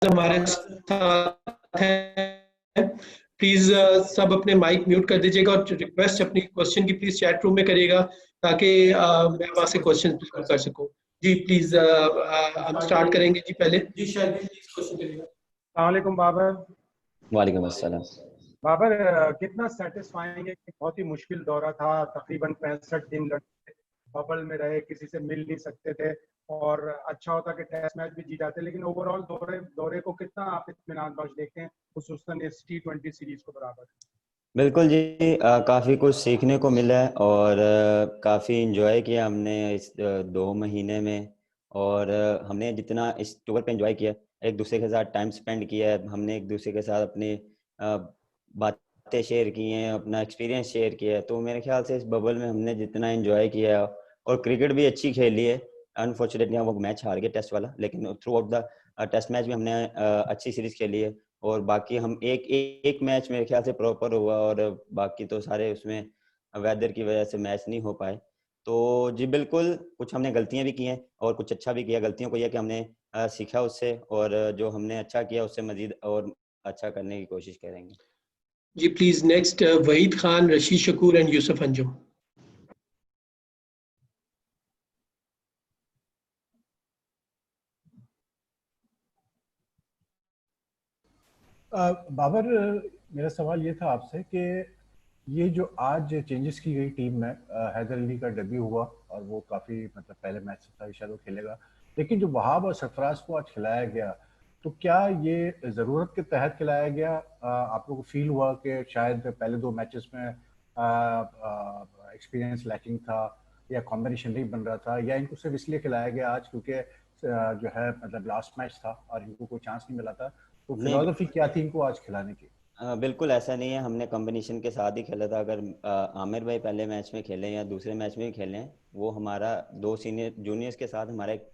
हमारे साथ हैं। प्लीज सब अपने माइक म्यूट कर दीजिएगा और रिक्वेस्ट अपनी क्वेश्चन की प्लीज चैट रूम में करिएगा ताकि मैं वहां से क्वेश्चन कर सकूं। जी प्लीज हम स्टार्ट करेंगे। जी पहले जी शायद प्लीज क्वेश्चन करिएगा। अस्सलाम वालेकुम बाबर। वालेकुम अस्सलाम। बाबर, कितना सेटिस्फाइंग है कि बहुत ही मुश्किल दौरा था, तकरीबन 65 दिन लड़े, बबल में रहे, किसी से मिल नहीं सकते थे और अच्छा होता कि टेस्ट मैच भी जीत जाते, लेकिन ओवरऑल दौरे को कितना आप इत्मीनान बख्श देखते हैं, खुसूसन इस T20 सीरीज को बराबर? बिल्कुल जी, काफ़ी कुछ सीखने को मिला है और काफ़ी इंजॉय किया हमने इस 2 महीने में। और हमने जितना इस टूर पे इंजॉय किया, एक दूसरे के साथ टाइम स्पेंड किया है, हमने एक दूसरे के साथ अपनी बातें शेयर की हैं, अपना एक्सपीरियंस शेयर किया है। तो मेरे ख्याल से इस बबल में हमने जितना इंजॉय किया है और क्रिकेट भी अच्छी खेली है। अनफॉर्चुनेटली हम वो मैच हार गए टेस्ट वाला, लेकिन throughout the test match भी हमने अच्छी सीरीज़ खेली है। और बाकी हम एक मैच मेरे ख्याल से प्रॉपर हुआ और बाकी तो सारे उसमें वेदर की वजह से मैच नहीं हो पाए। तो जी बिल्कुल, कुछ हमने गलतियां भी की हैं और कुछ अच्छा भी किया। गलतियों को यह कि हमने सीखा उससे, और जो हमने अच्छा किया उससे मजीद और अच्छा करने की कोशिश करेंगे। जी please next Waheed Khan, Rasheed Shakoor and Yousuf Anjum. Babar, मेरा सवाल ये था आपसे कि ये जो आज चेंजेस की गई टीम में, हैदर अली का डेब्यू हुआ और वो काफ़ी मतलब पहले मैच से था शायद वो खेलेगा, लेकिन जो वहाब और सरफराज को आज खिलाया गया, तो क्या ये ज़रूरत के तहत खिलाया गया? आप लोगों को फील हुआ कि शायद पहले 2 मैचेस में एक्सपीरियंस लैकिंग था या कॉम्बिनेशन नहीं बन रहा था, या इनको सिर्फ इसलिए खिलाया गया आज क्योंकि जो है मतलब लास्ट मैच था और इनको कोई चांस नहीं मिला था? तो नहीं, फिलॉसफी क्या थी इनको आज खिलाने की? बिल्कुल ऐसा नहीं है। हमने कॉम्बिनेशन के साथ ही खेला था। अगर आमिर भाई पहले मैच में खेलें या दूसरे मैच में भी खेलें, वो हमारा 2 सीनियर जूनियर्स के साथ हमारा एक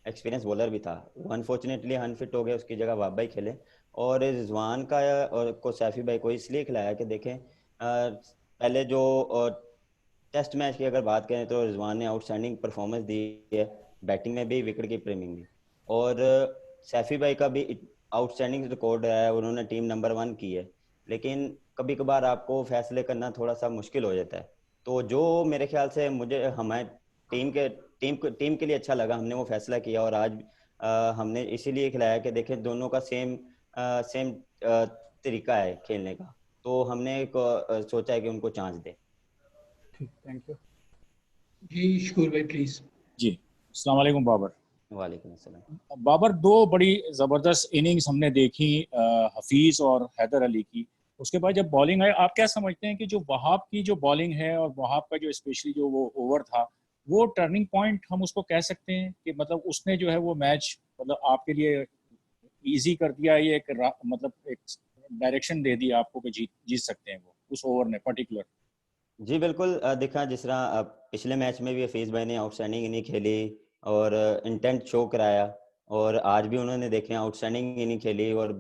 एक्सपीरियंस बॉलर भी था। वो अनफॉर्चुनेटली अनफिट हो गए, उसकी जगह वाब भाई खेले। और रिजवान का और को सैफी भाई को इसलिए खिलाया कि देखें, पहले जो टेस्ट मैच की अगर बात करें तो रिजवान ने आउटस्टैंडिंग परफॉर्मेंस दी है, बैटिंग में भी, विकेट कीपिंग में भी। और सैफी भाई का भी आउटस्टैंडिंग रिकॉर्ड है, उन्होंने टीम नंबर 1 की है। लेकिन कभी कभार आपको फैसले करना थोड़ा सा मुश्किल हो जाता है। तो जो मेरे ख्याल से मुझे हमारे टीम के लिए अच्छा लगा, हमने वो फैसला किया। और आज हमने इसीलिए खिलाया कि देखें दोनों का सेम तरीका है खेलने का, तो हमने सोचा है कि उनको चांस दे। ठीक, थैंक यू। जी शकूर भाई प्लीज। जी अस्सलाम वालेकुम बाबर। वालेकुम अस्सलाम। बाबर, 2 बड़ी ज़बरदस्त इनिंग्स हमने देखी हफीज़ और हैदर अली की। उसके बाद जब बॉलिंग आई, आप क्या समझते हैं कि जो वहाब की जो बॉलिंग है और वहाब का जो स्पेशली जो वो ओवर था, वो टर्निंग पॉइंट हम उसको कह सकते हैं कि मतलब उसने जो है वो मैच मतलब आपके लिए इजी कर दिया, ये मतलब एक डायरेक्शन दे दी आपको कि जीत सकते हैं वो उस ओवर ने पर्टिकुलर? जी बिल्कुल, देखा जिस तरह पिछले मैच में भी हफीज़ भाई ने आउटस्टैंडिंग इनिंग खेली और इंटेंट शो कराया, और आज भी उन्होंने देखें आउटस्टैंडिंग इनिंग खेली। और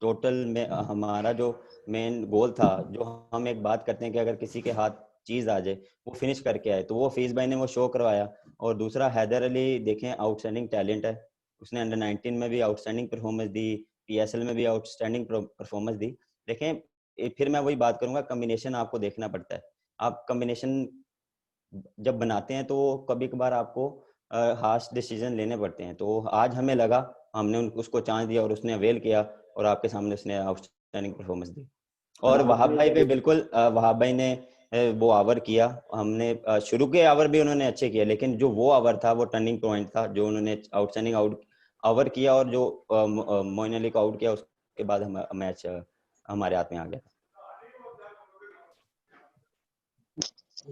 टोटल में हमारा जो मेन गोल था, जो हम एक बात करते हैं कि अगर किसी के हाथ चीज़ आ जाए वो फिनिश करके आए, तो वो हफीज़ भाई ने वो शो करवाया। और दूसरा हैदर अली देखें आउटस्टैंडिंग टैलेंट है, उसने अंडर 19 में भी आउटस्टैंडिंग परफॉर्मेंस दी, PSL में भी आउटस्टैंडिंग परफॉर्मेंस दी। देखें, फिर मैं वही बात करूंगा, कम्बिनेशन आपको देखना पड़ता है। आप कॉम्बिनेशन जब बनाते हैं तो कभी कभार आपको हार्श डिसीजन लेने पड़ते हैं। तो आज हमें लगा, हमने उसको चांस दिया और उसने अवेल किया, और आपके सामने उसने आउटस्टैंडिंग परफॉर्मेंस दी। और वहाब भाई पे बिल्कुल, वहाब भाई ने वो ओवर किया। हमने शुरू के ओवर भी उन्होंने अच्छे किए, लेकिन जो वो ओवर था वो टर्निंग पॉइंट था, जो उन्होंने आउटस्टैंडिंग ओवर किया और जो मोइन अली को आउट किया, उसके बाद हम मैच हमारे हाथ में आ गया।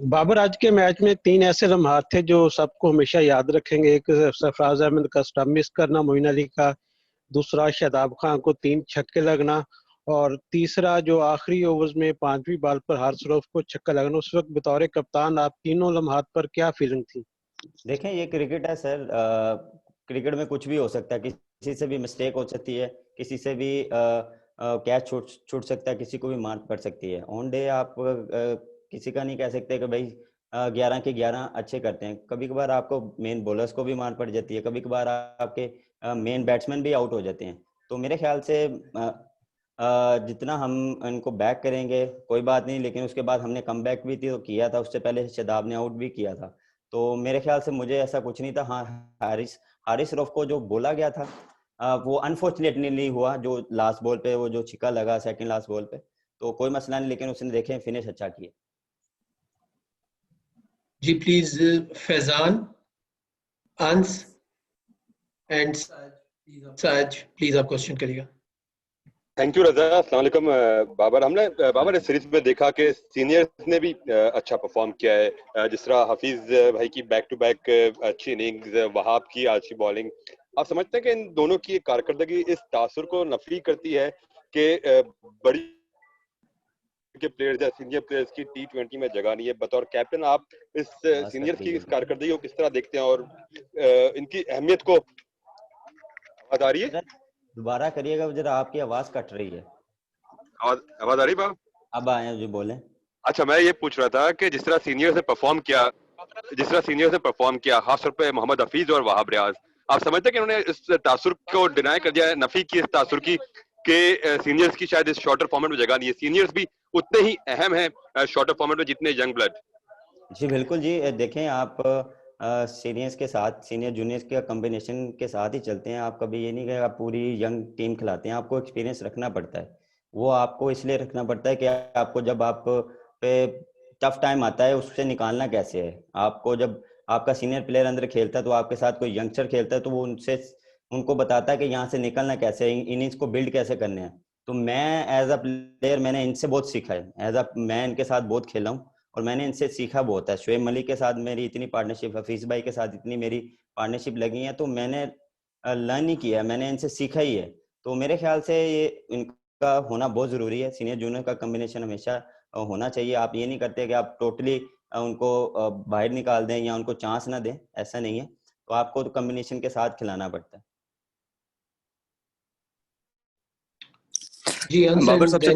बाबर, आज के मैच में 3 ऐसे लम्हात थे जो सबको हमेशा याद रखेंगे। एक सरफराज अहमद का स्टंप मिस करना मोइन अली का, दूसरा शादाब खान को 3 छक्के लगना, और तीसरा जो आखिरी ओवर्स में 5वीं बॉल पर हार्सरोफ को छक्का लगना। उस वक्त बतौर कप्तान आप तीनों लम्हात पर क्या फीलिंग थी? देखें, ये क्रिकेट है सर, क्रिकेट में कुछ भी हो सकता है, किसी से भी मिस्टेक हो सकती है, किसी से भी कैच छूट सकता है, किसी को भी मार पड़ सकती है। ऑन डे आप किसी का नहीं कह सकते कि भाई 11 के 11 अच्छे करते हैं। कभी कभार आपको मेन बॉलर्स को भी मार पड़ जाती है, कभी कभार आपके मेन बैट्समैन भी आउट हो जाते हैं। तो मेरे ख्याल से जितना हम इनको बैक करेंगे कोई बात नहीं, लेकिन उसके बाद हमने कम बैक भी तो किया था, उससे पहले शादाब ने आउट भी किया था। तो मेरे ख्याल से मुझे ऐसा कुछ नहीं था। हाँ, हारिस रऊफ को जो बोला गया था वो अनफॉर्चुनेटली नहीं हुआ, जो लास्ट बॉल पे वो जो छिक्का लगा सेकंड लास्ट बॉल पे, तो कोई मसला नहीं, लेकिन उसने देखे फिनिश अच्छा किया। जी प्लीज फैजान, अंस एंड साज, प्लीज आप क्वेश्चन करिएगा। थैंक यू रजा। अस्सलाम वालेकुम बाबर। हमने बाबर इस सीरीज में देखा कि सीनियर्स ने भी अच्छा परफॉर्म किया है, जिस तरह हफीज भाई की बैक टू बैक अच्छी इनिंग्स, वहाब की अच्छी बॉलिंग। आप समझते हैं कि इन दोनों की कारकर्दगी इस तासुर को नफी करती है कि बड़ी के प्लेयर्स या सीनियर प्लेयर्स की T20 में जगह नहीं है? बतौर कैप्टन आप इस सीनियर्स की इस कारकर्दगी को किस तरह देखते हैं और इनकी अहमियत को? आवाज आ रही है? दोबारा करिएगा जरा, आपकी आवाज कट रही है। आवाज आ रही है? अब आए जो बोले। अच्छा, मैं ये पूछ रहा था कि जिस तरह सीनियर्स ने परफॉर्म किया, खासतौर पे मोहम्मद हफीज और वहाब रियाज, आप समझते हैं कि उन्होंने इस तासुर को डिनाई कर दिया है, नफी की इस तासुर की कि सीनियर्स की शायद इस शॉर्टर फॉर्मेट में जगह नहीं है? सीनियर्स भी उतने ही अहम हैं शॉर्टर फॉर्मेट में जितने यंग ब्लड। जी बिल्कुल जी, देखें आप सीनियर्स के साथ, सीनियर जूनियर्स के कॉम्बिनेशन के साथ ही चलते हैं। आप कभी ये नहीं कि आप पूरी यंग टीम खिलाते हैं, आपको एक्सपीरियंस रखना पड़ता है। वो आपको इसलिए रखना पड़ता है कि आपको जब आप पे टफ टाइम आता है उससे निकालना कैसे है। आपको जब आपका सीनियर प्लेयर अंदर खेलता है तो आपके साथ कोई यंगस्टर खेलता है तो वो उनको बताता है कि यहाँ से निकलना कैसे है, इनिंग्स को बिल्ड कैसे करने हैं। तो मैं एज अ प्लेयर मैंने इनसे बहुत सीखा है, मैं इनके साथ बहुत खेला हूँ और मैंने इनसे सीखा बहुत है। शोएब मलिक के साथ मेरी इतनी पार्टनरशिप, हफीज भाई के साथ इतनी मेरी पार्टनरशिप लगी है, तो मैंने लर्न ही किया है, मैंने इनसे सीखा ही है। तो मेरे ख्याल से ये इनका होना बहुत ज़रूरी है। सीनियर जूनियर का कॉम्बिनेशन हमेशा होना चाहिए। आप ये नहीं करते कि आप टोटली उनको बाहर निकाल दें या उनको चांस ना दें, ऐसा नहीं है। तो आपको तो कॉम्बिनेशन के साथ खिलाना पड़ता है। जी बाबर, सबसे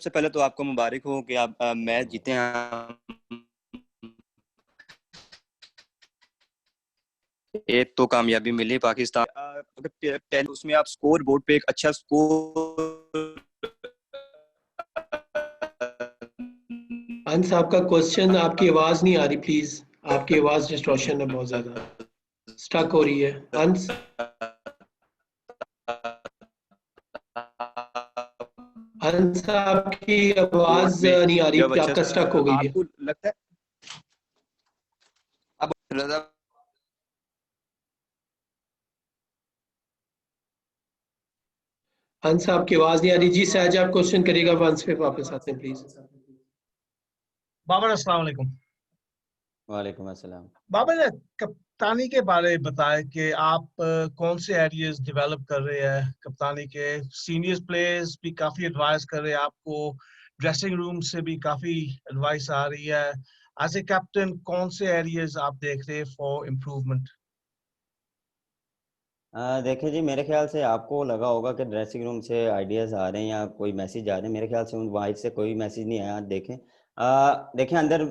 पहले तो आपको मुबारक हो कि आप मैच जीते हैं। एक तो कामयाबी मिली पाकिस्तान, उसमें आप स्कोर बोर्ड पे एक अच्छा स्कोर। अंस आपका क्वेश्चन, आपकी आवाज नहीं आ रही, प्लीज आपकी आवाज डिस्टॉर्शन है, बहुत ज्यादा स्टक हो रही है। अंस अंस आपकी आवाज नहीं आ रही, आपका स्टक हो गई है। आपको लगता है अब अंस आपकी आवाज नहीं आ रही। जी सहज आप क्वेश्चन करिएगा, अंस पे वापस आते हैं प्लीज। बाबर अस्सलाम वालेकुम। वालेकुम अस्सलाम। बाबर, कप्तानी के बारे में बताएं कि आप कौन से एरियाज डेवलप कर रहे हैं कप्तानी के। सीनियर प्लेयर्स भी काफी एडवाइस कर रहे हैं आपको, ड्रेसिंग रूम से भी काफी एडवाइस आ रही है। एज ए कैप्टन कौन से एरियाज आप देख रहे हैं फॉर इम्प्रूवमेंट? देखिए जी, मेरे ख्याल से आपको लगा होगा कि ड्रेसिंग रूम से आइडियाज़ आ रहे हैं या कोई मैसेज आ रहे हैं। मेरे ख्याल से उन वाइड से कोई मैसेज नहीं आया। देखें देखें अंदर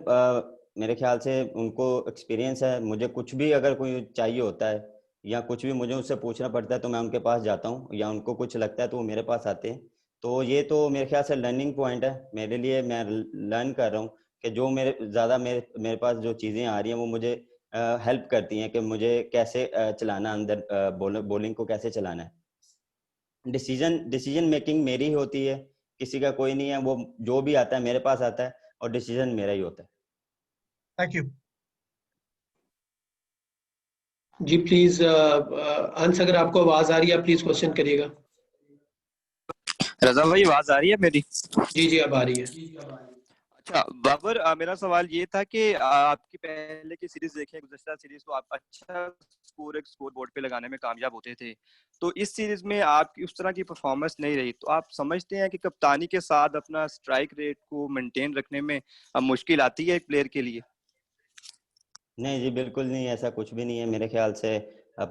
मेरे ख्याल से उनको एक्सपीरियंस है। मुझे कुछ भी अगर कोई चाहिए होता है या कुछ भी मुझे उससे पूछना पड़ता है तो मैं उनके पास जाता हूँ, या उनको कुछ लगता है तो वो मेरे पास आते हैं। तो ये तो मेरे ख्याल से लर्निंग पॉइंट है मेरे लिए। मैं लर्न कर रहा हूँ कि जो मेरे पास जो चीज़ें आ रही हैं वो मुझे हेल्प करती हैं कि मुझे कैसे चलाना, अंदर बॉलिंग को कैसे चलाना है। डिसीजन मेकिंग मेरी ही होती है, किसी का कोई नहीं है। वो जो भी आता है मेरे पास आता है और डिसीजन मेरा ही होता है। Thank you. जी प्लीज अंस अगर आपको आवाज आ रही है प्लीज क्वेश्चन करिएगा। रजा भाई, आवाज आ रही है मेरी? जी जी अब आ रही है। अच्छा बाबर, मेरा सवाल ये था कि आपकी पहले की सीरीज देखें, गुज़श्ता सीरीज, तो आप अच्छा स्कोर बोर्ड पे लगाने में कामयाब होते थे। तो इस सीरीज में आपकी उस तरह की परफॉर्मेंस नहीं रही। तो आप समझते हैं कि कप्तानी के साथ अपना स्ट्राइक रेट को मेंटेन रखने में मुश्किल आती है एक प्लेयर के लिए? नहीं जी, बिल्कुल नहीं, ऐसा कुछ भी नहीं है मेरे ख्याल से।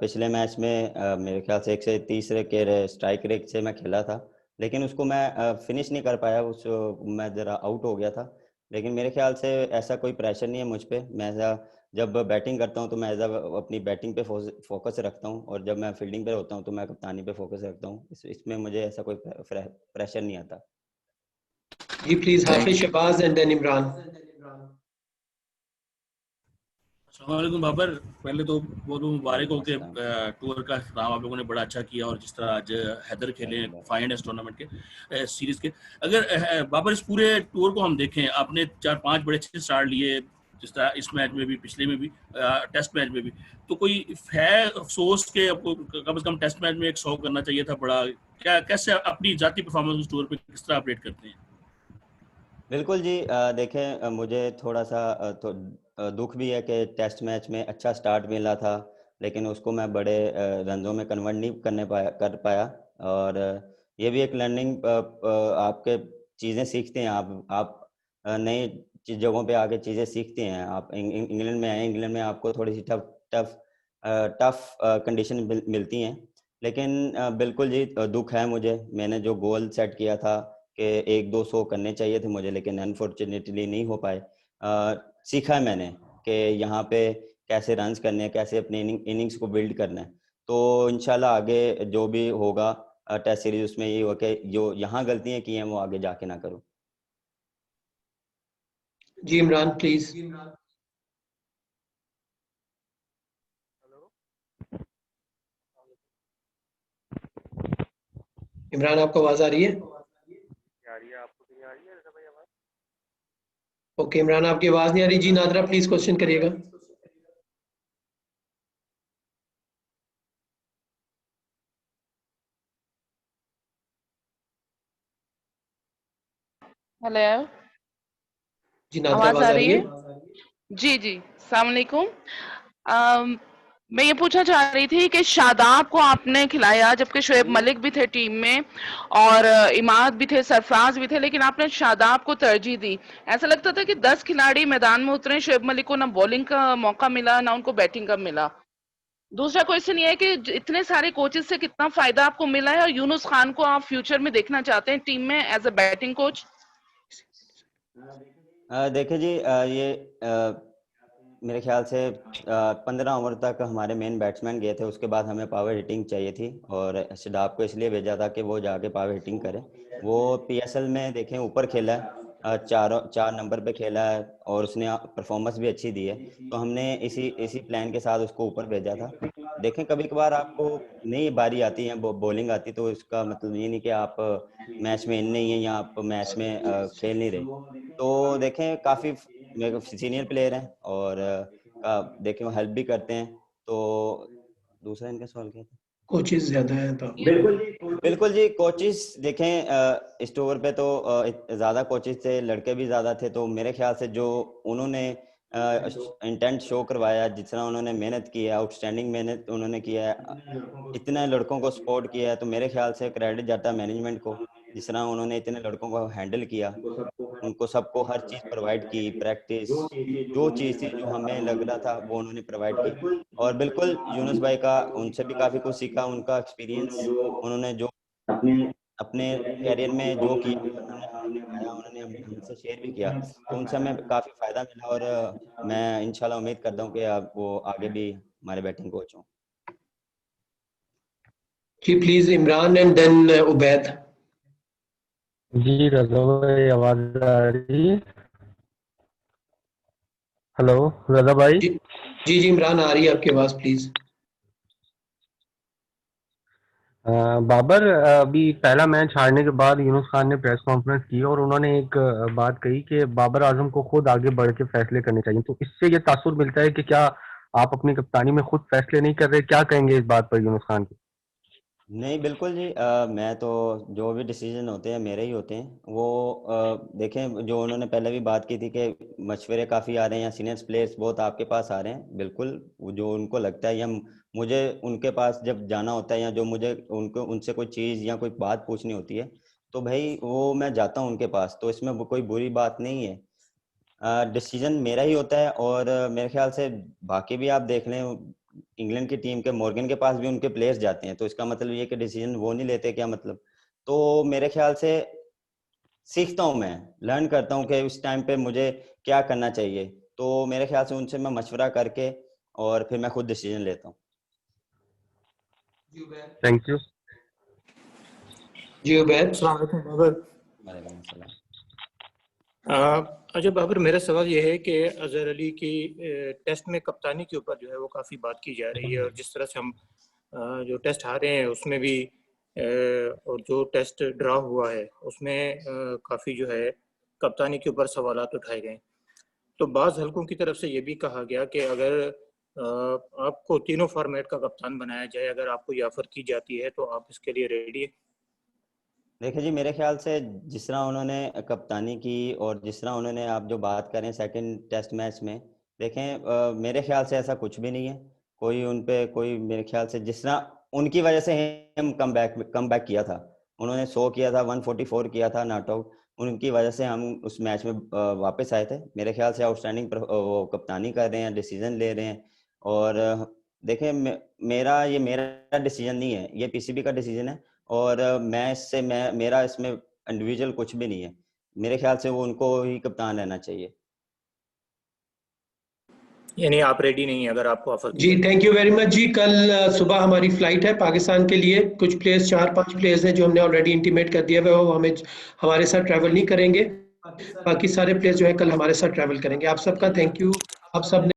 पिछले मैच में मेरे ख्याल से 130 के स्ट्राइक रेट से मैं खेला था, लेकिन उसको मैं फिनिश नहीं कर पाया। मैं ज़रा आउट हो गया था। लेकिन मेरे ख्याल से ऐसा कोई प्रेशर नहीं है मुझ पे। मैं जब बैटिंग करता हूँ तो मैं अपनी बैटिंग पे फोकस रखता हूँ, और जब मैं फील्डिंग पे होता हूँ तो मैं कप्तानी पे फोकस रखता हूँ। इसमें मुझे ऐसा कोई प्रेशर नहीं आता। जी please Hafiz Shahbaz and then Imran. अस्सलामुअलैकुम बाबर, पहले तो बहुत मुबारक हो के टूर का नाम आप लोगों ने बड़ा अच्छा किया, और जिस तरह आज हैदर खेले फाइनल टूर्नामेंट के सीरीज के। अगर बाबर इस पूरे टूर को हम देखें, आपने 4-5 बड़े अच्छे स्टार्ट लिए, जिस तरह इस मैच में भी, पिछले में भी, टेस्ट मैच में भी, तो कोई है अफसोस के आपको कम से कम टेस्ट मैच में 100 करना चाहिए था बड़ा? क्या कैसे अपनी जाती परफॉर्मेंस उस टूर पे किस तरह अपडेट करते हैं? बिल्कुल जी, देखें मुझे थोड़ा सा दुख भी है कि टेस्ट मैच में अच्छा स्टार्ट मिला था, लेकिन उसको मैं बड़े रनों में कन्वर्ट नहीं कर पाया। और ये भी एक लर्निंग, आपके चीज़ें सीखते हैं आप नई जगहों पे आके चीज़ें सीखते हैं। आप इंग्लैंड में आए, इंग्लैंड में आपको थोड़ी सी टफ कंडीशन मिलती हैं, लेकिन बिल्कुल जी दुख है मुझे। मैंने जो गोल सेट किया था कि 1-2 करने चाहिए थे मुझे, लेकिन अनफॉर्चुनेटली नहीं हो पाए। सीखा है मैंने कि यहाँ पे कैसे रन्स करने हैं, कैसे अपने इनिंग्स को बिल्ड करना है। तो इंशाल्लाह आगे जो भी होगा टेस्ट सीरीज, उसमें ये हो कि जो यहाँ गलतियाँ की हैं वो आगे जाके ना करूँ। जी इमरान प्लीज। इमरान आपको आवाज आ रही है? आपको नहीं आ रही है रजा भाई आवाज? ओके इमरान आपकी आवाज नहीं आ रही। जी नादरा प्लीज क्वेश्चन करिएगा। हेलो, जी नादरा आवाज आ रही है? है? जी जी, अस्सलाम वालेकुम। मैं ये पूछना चाह रही थी कि शादाब को आपने खिलाया जबकि शोएब मलिक भी थे टीम में, और इमाद भी थे, सरफराज भी थे, लेकिन आपने शादाब को तरजीह दी। ऐसा लगता था कि 10 खिलाड़ी मैदान में उतरे, शोएब मलिक को ना बॉलिंग का मौका मिला ना उनको बैटिंग का मिला। दूसरा क्वेश्चन ये है कि इतने सारे कोचेस से कितना फायदा आपको मिला है, और यूनुस खान को आप फ्यूचर में देखना चाहते हैं टीम में एज अ बैटिंग कोच? देखिए जी, ये मेरे ख्याल से 15 ओवर तक हमारे मेन बैट्समैन गए थे, उसके बाद हमें पावर हिटिंग चाहिए थी, और शादाब को इसलिए भेजा था कि वो जाके पावर हिटिंग करे। वो पीएसएल में देखें ऊपर खेला है, 4 नंबर पे खेला है, और उसने परफॉर्मेंस भी अच्छी दी है। तो हमने इसी प्लान के साथ उसको ऊपर भेजा था। देखें कभी कभार आपको नई बारी आती है, बॉलिंग आती, तो इसका मतलब ये नहीं कि आप मैच में इन नहीं है या आप मैच में खेल नहीं रहे। तो देखें काफ़ी मेरे सीनियर प्लेयर हैं, और देखें वो हेल्प भी करते हैं। तो दूसरा इनका सवाल क्या था? कोचेस ज्यादा है तो बिल्कुल जी, कोचेस देखें इस टूर पे तो ज़्यादा कोचेस थे, लड़के भी ज़्यादा थे। तो मेरे ख्याल से जो उन्होंने इंटेंट शो करवाया, जितना उन्होंने मेहनत की है, आउटस्टैंडिंग मेहनत उन्होंने किया है, इतने लड़कों को सपोर्ट किया है, तो मेरे ख्याल से क्रेडिट जाता है मैनेजमेंट को। जिस तरह उन्होंने इतने लड़कों को हैंडल किया, उनको सबको हर चीज़ प्रोवाइड की, प्रैक्टिस जो चीज़ थी जो हमें लग रहा था वो उन्होंने प्रोवाइड की। और बिल्कुल यूनुस भाई का, उनसे भी काफ़ी कुछ सीखा, उनका एक्सपीरियंस, उन्होंने जो अपने कैरियर में जो किया उन्होंने हमें बताया, उन्होंने हमसे शेयर भी किया, तो उनसे हमें काफ़ी फ़ायदा मिला। और मैं इंशाल्लाह उम्मीद करता हूँ कि वो आगे भी हमारे बैटिंग कोच हों। जी please Imran and then Ubaid. जी रजा भाई आवाज आ रही है? हेलो रजा भाई। जी इमरान आ रही है आपकी आवाज प्लीज। बाबर, अभी पहला मैच हारने के बाद यूनुस खान ने प्रेस कॉन्फ्रेंस की और उन्होंने एक बात कही कि बाबर आजम को खुद आगे बढ़ के फैसले करने चाहिए। तो इससे ये तासुर मिलता है कि क्या आप अपनी कप्तानी में खुद फैसले नहीं कर रहे? क्या कहेंगे इस बात पर यूनुस खान की? नहीं बिल्कुल जी, मैं तो जो भी डिसीजन होते हैं मेरे ही होते हैं। वो देखें जो उन्होंने पहले भी बात की थी कि मशवरे काफ़ी आ रहे हैं या सीनियर प्लेयर्स बहुत आपके पास आ रहे हैं, बिल्कुल वो जो उनको लगता है या मुझे उनके पास जब जाना होता है या जो मुझे उनको उनसे कोई चीज़ या कोई बात पूछनी होती है, तो भाई वो मैं जाता हूँ उनके पास, तो इसमें कोई बुरी बात नहीं है। डिसीजन मेरा ही होता है। और मेरे ख्याल से बाकी भी आप देख लें, इंग्लैंड की टीम के मॉर्गन के पास भी उनके प्लेयर्स जाते हैं, तो इसका मतलब ये कि डिसीजन वो नहीं लेते क्या मतलब? तो मेरे ख्याल से सीखता हूँ मैं, लर्न करता हूँ कि उस टाइम पे मुझे क्या करना चाहिए। तो मेरे ख्याल से उनसे मैं मशवरा करके और फिर मैं खुद डिसीजन लेता हूँ। Thank you. जी उबैद। अस्सलाम वालेकुम बाबर। वालेकुम अस्सलाम। अच्छा बाबर, मेरा सवाल ये है कि अजहर अली की टेस्ट में कप्तानी के ऊपर जो है वो काफ़ी बात की जा रही है, और जिस तरह से हम जो टेस्ट हारे हैं उसमें भी और जो टेस्ट ड्रा हुआ है उसमें काफ़ी जो है कप्तानी के ऊपर सवालात उठाए गए। तो बाज़ हलकों की तरफ से ये भी कहा गया कि अगर आपको तीनों फॉर्मेट का कप्तान बनाया जाए, अगर आपको ये ऑफर की जाती है तो आप इसके लिए रेडी है? देखिए जी, मेरे ख्याल से जिस तरह उन्होंने कप्तानी की और जिस तरह उन्होंने, आप जो बात करें सेकंड टेस्ट मैच में, देखें मेरे ख्याल से ऐसा कुछ भी नहीं है। कोई उन पे कोई, मेरे ख्याल से जिस तरह उनकी वजह से हम कम बैक किया था, उन्होंने 100 किया था, 144 किया था नॉट आउट, उनकी वजह से हम उस मैच में वापस आए थे। मेरे ख्याल से आउटस्टैंडिंग वो कप्तानी कर रहे हैं, डिसीजन ले रहे हैं। और देखें मेरा डिसीजन नहीं है, ये पीसीबी का डिसीजन है, और मेरा इसमें इंडिविजुअल कुछ भी नहीं है। मेरे ख्याल से वो उनको ही कप्तान रहना चाहिए। यानी आप रेडी नहीं है अगर आपको ऑफर? जी थैंक यू वेरी मच जी। कल सुबह हमारी फ्लाइट है पाकिस्तान के लिए। कुछ प्लेयर्स, 4-5 प्लेयर्स हैं जो हमने ऑलरेडी इंटीमेट कर दिया है, वो हमारे साथ ट्रैवल नहीं करेंगे। बाकी सारे प्लेयर्स जो है कल हमारे साथ ट्रैवल करेंगे। आप सबका थैंक यू। आप सब ने